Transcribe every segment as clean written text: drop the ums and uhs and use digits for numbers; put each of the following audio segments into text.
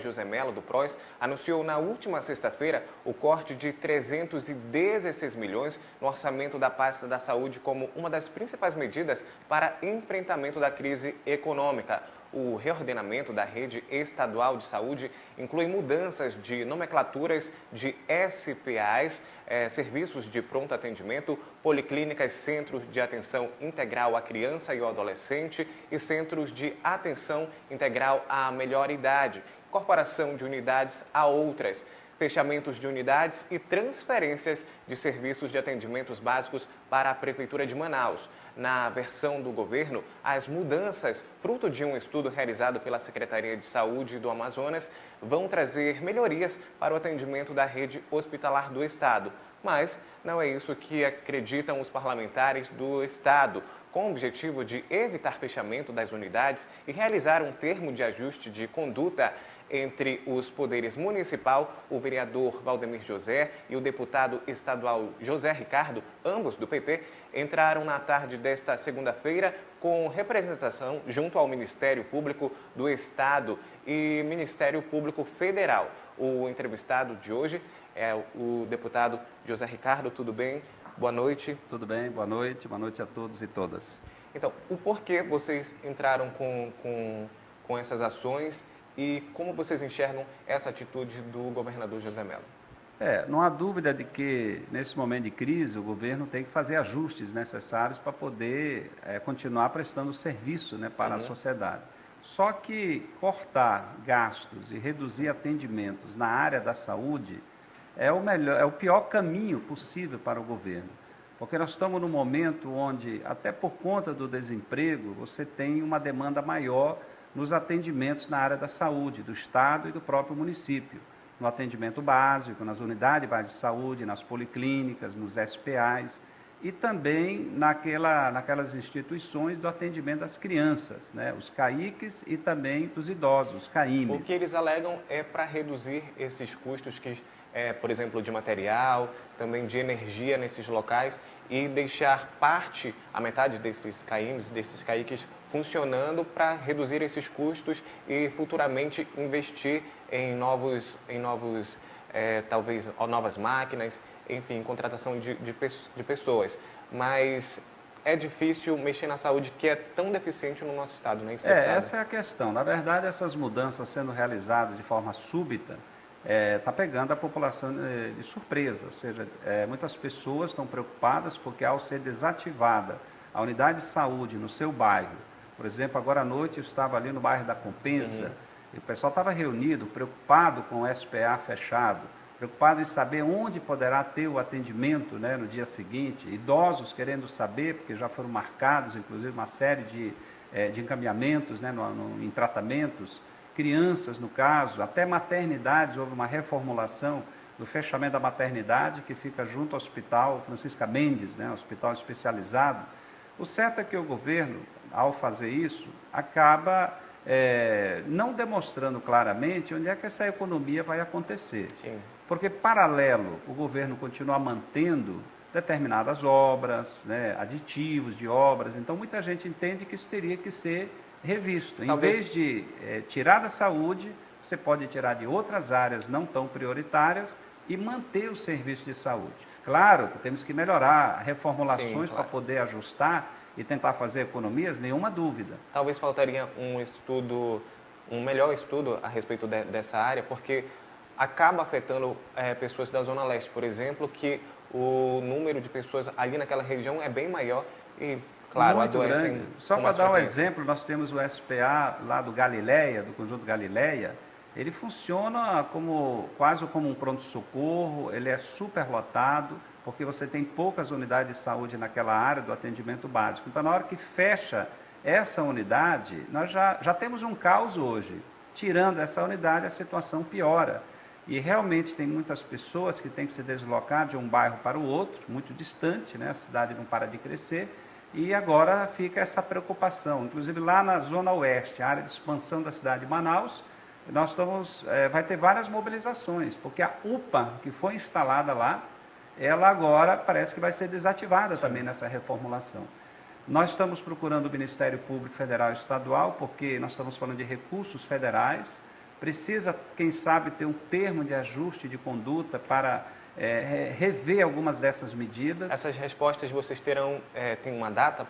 José Mello, do PROS, anunciou na última sexta-feira o corte de 316 milhões no orçamento da pasta da saúde como uma das principais medidas para enfrentamento da crise econômica. O reordenamento da rede estadual de saúde inclui mudanças de nomenclaturas de SPAs, serviços de pronto atendimento, policlínicas, centros de atenção integral à criança e ao adolescente e centros de atenção integral à melhor idade, incorporação de unidades a outras, fechamentos de unidades e transferências de serviços de atendimentos básicos para a Prefeitura de Manaus. Na versão do governo, as mudanças, fruto de um estudo realizado pela Secretaria de Saúde do Amazonas, vão trazer melhorias para o atendimento da rede hospitalar do Estado. Mas não é isso que acreditam os parlamentares do Estado. Com o objetivo de evitar fechamento das unidades e realizar um termo de ajuste de conduta entre os poderes municipal, o vereador Valdemir José e o deputado estadual José Ricardo, ambos do PT, entraram na tarde desta segunda-feira com representação junto ao Ministério Público do Estado e Ministério Público Federal. O entrevistado de hoje é o deputado José Ricardo. Tudo bem? Boa noite. Tudo bem, boa noite a todos e todas. Então, o porquê vocês entraram com essas ações e como vocês enxergam essa atitude do governador José Mello? Não há dúvida de que, nesse momento de crise, o governo tem que fazer ajustes necessários para poder continuar prestando serviço, né, para a sociedade. Só que cortar gastos e reduzir atendimentos na área da saúde é o pior caminho possível para o governo. Porque nós estamos num momento onde, até por conta do desemprego, você tem uma demanda maior nos atendimentos na área da saúde, do Estado e do próprio município, no atendimento básico, nas unidades básicas de saúde, nas policlínicas, nos SPAs e também naquelas instituições do atendimento das crianças, né? Os CAICs e também dos idosos, os CAIMs. O que eles alegam é para reduzir esses custos que, por exemplo, de material, também de energia nesses locais e deixar a metade desses CAIMs, desses CAICs, funcionando para reduzir esses custos e futuramente investir em talvez novas máquinas, enfim, contratação de pessoas. Mas é difícil mexer na saúde que é tão deficiente no nosso estado, né? Essa é a questão. Na verdade, essas mudanças sendo realizadas de forma súbita, está pegando a população de surpresa, ou seja, muitas pessoas estão preocupadas porque ao ser desativada a unidade de saúde no seu bairro, por exemplo, agora à noite eu estava ali no bairro da Compensa, e o pessoal estava reunido, preocupado com o SPA fechado, preocupado em saber onde poderá ter o atendimento, né, no dia seguinte, idosos querendo saber, porque já foram marcados, inclusive, uma série de encaminhamentos, né, em tratamentos, crianças, no caso, até maternidades, houve uma reformulação do fechamento da maternidade, que fica junto ao Hospital Francisca Mendes, né, hospital especializado. O certo é que o governo, ao fazer isso, acaba não demonstrando claramente onde é que essa economia vai acontecer. Sim. Porque, paralelo, o governo continua mantendo determinadas obras, né, aditivos de obras, então muita gente entende que isso teria que ser revisto. Talvez... Em vez de tirar da saúde, você pode tirar de outras áreas não tão prioritárias e manter o serviço de saúde. Claro que temos que melhorar reformulações para poder ajustar e tentar fazer economias, nenhuma dúvida. Talvez faltaria um melhor estudo a respeito dessa área, porque acaba afetando pessoas da Zona Leste, por exemplo, que o número de pessoas ali naquela região é bem maior e, claro, adoecem. Só para dar um exemplo, nós temos o SPA lá do Galileia, do Conjunto Galileia. Ele funciona quase como um pronto-socorro, ele é superlotado, porque você tem poucas unidades de saúde naquela área do atendimento básico. Então, na hora que fecha essa unidade, nós já temos um caos hoje. Tirando essa unidade, a situação piora. E realmente tem muitas pessoas que têm que se deslocar de um bairro para o outro, muito distante, né? A cidade não para de crescer, e agora fica essa preocupação. Inclusive lá na Zona Oeste, a área de expansão da cidade de Manaus, nós vai ter várias mobilizações, porque a UPA que foi instalada lá, ela agora parece que vai ser desativada também nessa reformulação. Nós estamos procurando o Ministério Público Federal e Estadual, porque nós estamos falando de recursos federais, precisa, quem sabe, ter um termo de ajuste de conduta para rever algumas dessas medidas. Essas respostas vocês tem uma data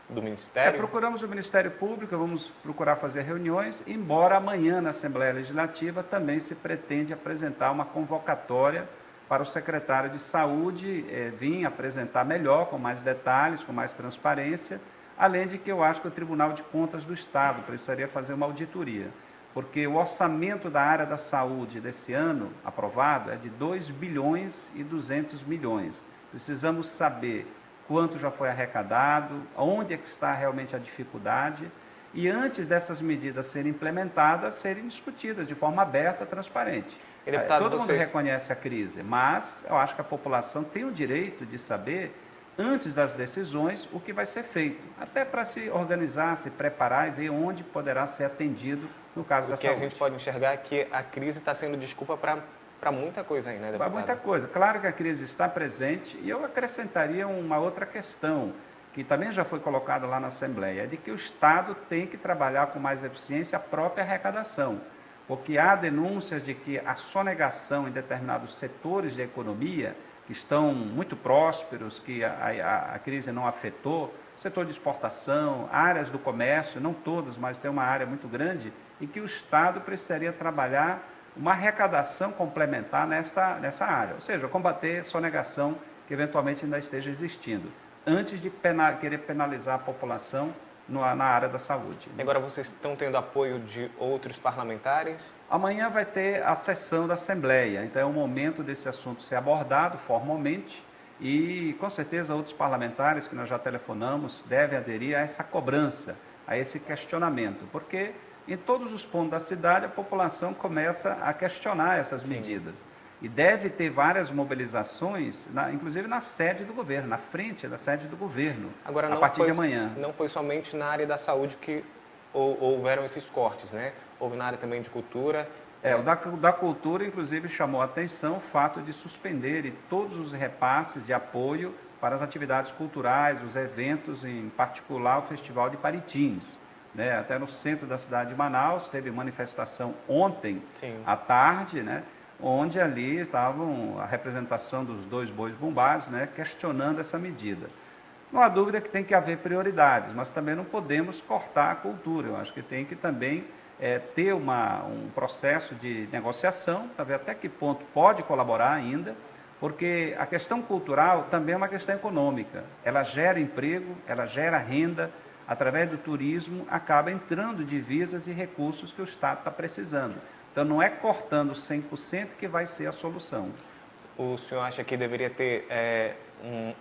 do Ministério? Procuramos o Ministério Público, vamos procurar fazer reuniões, embora amanhã na Assembleia Legislativa também se pretende apresentar uma convocatória para o secretário de Saúde vir apresentar melhor, com mais detalhes, com mais transparência, além de que eu acho que o Tribunal de Contas do Estado precisaria fazer uma auditoria, porque o orçamento da área da saúde desse ano, aprovado, é de 2 bilhões e 200 milhões. Precisamos saber quanto já foi arrecadado, onde é que está realmente a dificuldade, e antes dessas medidas serem implementadas, serem discutidas de forma aberta, transparente. Todo mundo reconhece a crise, mas eu acho que a população tem o direito de saber, antes das decisões, o que vai ser feito, até para se organizar, se preparar e ver onde poderá ser atendido no caso da saúde. O que a gente pode enxergar é que a crise está sendo desculpa para muita coisa aí, né, deputado? Para muita coisa. Claro que a crise está presente e eu acrescentaria uma outra questão, que também já foi colocada lá na Assembleia, é de que o Estado tem que trabalhar com mais eficiência a própria arrecadação, porque há denúncias de que a sonegação em determinados setores da economia, que estão muito prósperos, que a crise não afetou, setor de exportação, áreas do comércio, não todas, mas tem uma área muito grande, e que o Estado precisaria trabalhar uma arrecadação complementar nessa área, ou seja, combater sonegação que eventualmente ainda esteja existindo, antes de querer penalizar a população na área da saúde. Agora vocês estão tendo apoio de outros parlamentares? Amanhã vai ter a sessão da Assembleia, então é o momento desse assunto ser abordado formalmente e com certeza outros parlamentares que nós já telefonamos devem aderir a essa cobrança, a esse questionamento, porque em todos os pontos da cidade a população começa a questionar essas medidas. E deve ter várias mobilizações, inclusive na sede do governo, na frente da sede do governo, agora, a partir de amanhã. Não foi somente na área da saúde que houveram esses cortes, né? Houve na área também de cultura. O da cultura, inclusive, chamou a atenção o fato de suspenderem todos os repasses de apoio para as atividades culturais, os eventos, em particular o Festival de Paritins. Né? Até no centro da cidade de Manaus, teve manifestação ontem à tarde, né? Onde ali estavam a representação dos 2 bois bombados, né, questionando essa medida. Não há dúvida que tem que haver prioridades, mas também não podemos cortar a cultura. Eu acho que tem que também ter um processo de negociação, para ver até que ponto pode colaborar ainda, porque a questão cultural também é uma questão econômica. Ela gera emprego, ela gera renda, através do turismo acaba entrando divisas e recursos que o Estado está precisando. Então, não é cortando 100% que vai ser a solução. O senhor acha que deveria ter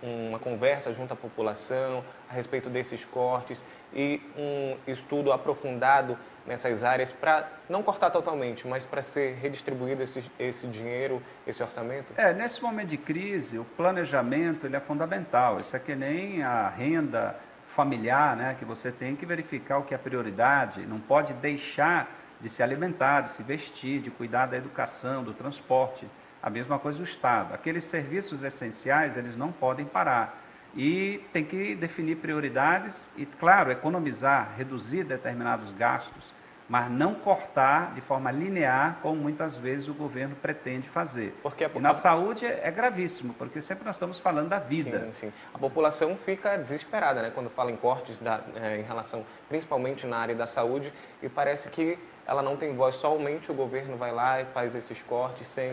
uma conversa junto à população a respeito desses cortes e um estudo aprofundado nessas áreas para não cortar totalmente, mas para ser redistribuído esse dinheiro, esse orçamento? Nesse momento de crise, o planejamento ele é fundamental. Isso é que nem a renda familiar, né, que você tem que verificar o que é prioridade, não pode deixar de se alimentar, de se vestir, de cuidar da educação, do transporte. A mesma coisa do Estado. Aqueles serviços essenciais, eles não podem parar. E tem que definir prioridades e, claro, economizar, reduzir determinados gastos, mas não cortar de forma linear, como muitas vezes o governo pretende fazer. E na saúde é gravíssimo, porque sempre nós estamos falando da vida. Sim. A população fica desesperada, né, quando fala em cortes em relação, principalmente na área da saúde, e parece que ela não tem voz, somente o governo vai lá e faz esses cortes sem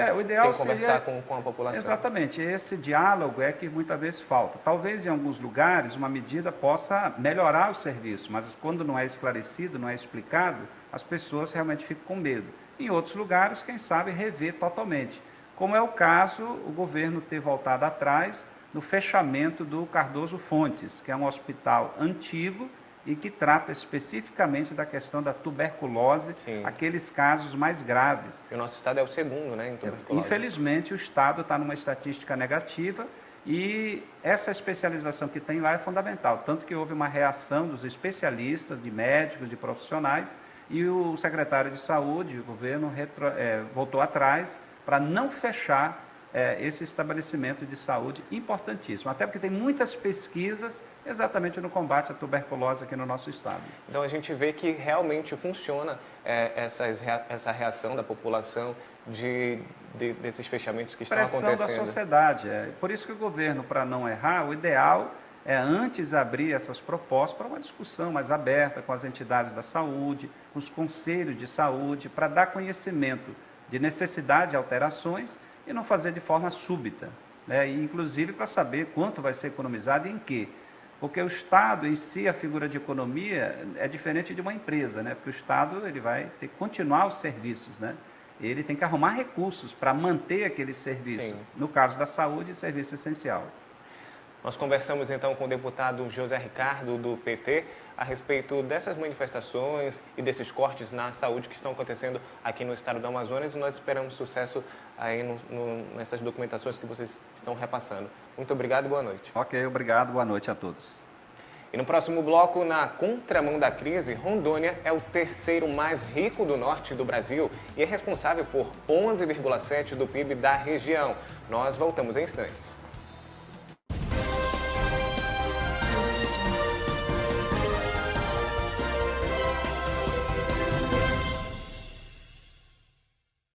conversar com a população. Exatamente, esse diálogo é que muitas vezes falta. Talvez em alguns lugares uma medida possa melhorar o serviço, mas quando não é esclarecido, não é explicado, as pessoas realmente ficam com medo. Em outros lugares, quem sabe, rever totalmente. Como é o caso, o governo ter voltado atrás no fechamento do Cardoso Fontes, que é um hospital antigo, e que trata especificamente da questão da tuberculose, aqueles casos mais graves. E o nosso estado é o segundo, né, em tuberculose. Infelizmente, o estado está numa estatística negativa e essa especialização que tem lá é fundamental, tanto que houve uma reação dos especialistas, de médicos, de profissionais, e o secretário de Saúde, o governo, voltou atrás para não fechar esse estabelecimento de saúde importantíssimo, até porque tem muitas pesquisas exatamente no combate à tuberculose aqui no nosso estado. Então a gente vê que realmente funciona essa reação da população desses fechamentos que estão Pressão acontecendo. da sociedade. Por isso que o governo, para não errar, o ideal é antes abrir essas propostas para uma discussão mais aberta com as entidades da saúde, os conselhos de saúde, para dar conhecimento de necessidade de alterações e não fazer de forma súbita, né? E, inclusive para saber quanto vai ser economizado e em quê. Porque o Estado em si, a figura de economia, é diferente de uma empresa, né? Porque o Estado ele vai ter que continuar os serviços, né? Ele tem que arrumar recursos para manter aquele serviço. Sim. No caso da saúde, serviço essencial. Nós conversamos então com o deputado José Ricardo, do PT, a respeito dessas manifestações e desses cortes na saúde que estão acontecendo aqui no estado do Amazonas, e nós esperamos sucesso aí nessas documentações que vocês estão repassando. Muito obrigado e boa noite. Ok, obrigado, boa noite a todos. E no próximo bloco, na contramão da crise, Rondônia é o terceiro mais rico do norte do Brasil e é responsável por 11,7% do PIB da região. Nós voltamos em instantes.